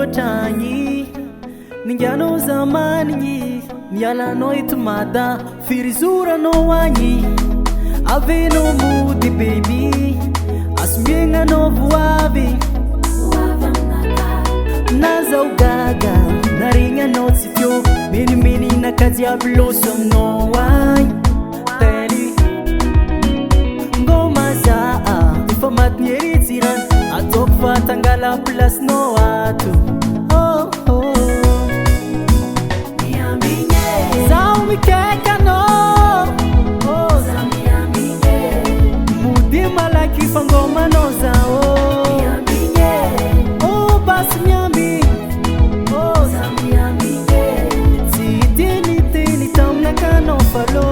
loatranyi ningianao zamanigny mialanao eto mada firizoranao agny avenao mody baby asomiegnanao voavy nazao gaga narignanao tsy teo menimeny nakajiaby loso aminao ay tely ngomaza efa matigny ery jirany ataoko fa tangala plasinao ato zaho mikaikanao mody malaky fangomanao zao basy miamby tsy diniteny taminakanao falo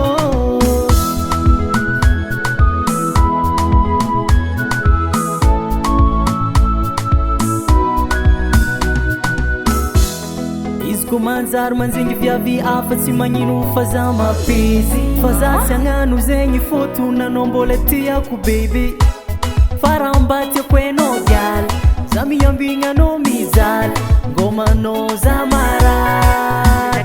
izy ko manjary manjingy viavy afa tsy magnino fa za mapizy fa za tsy agnano zegny fotonanao mbola tiako baby farambatiako enao gialy za miambignanao mizaly ngomanao za maray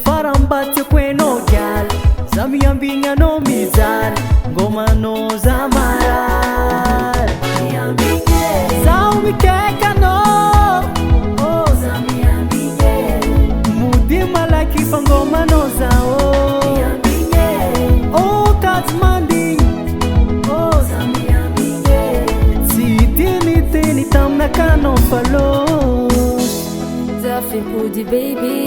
farambatiako enao gialy za miambignanao mizaly ngomanao za maray zaho mikaikanao mody malaky fangomanao zao katy mandigny taminakanao falo zafipody baby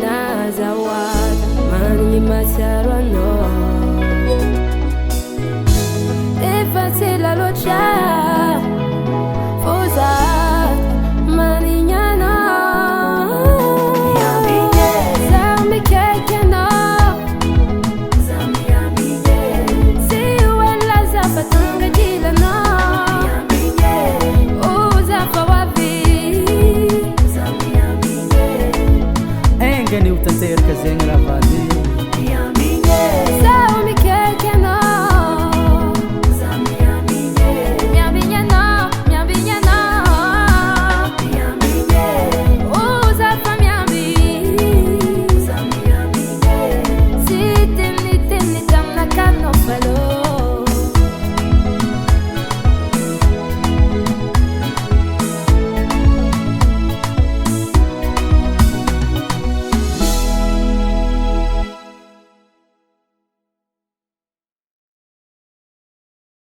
nazawada manigny masiaro anao efa tsela loatra fozat manigny anao zaho mikaiky anao tsy oela zafa tonga dilanao engany utanteraka zegny raha vady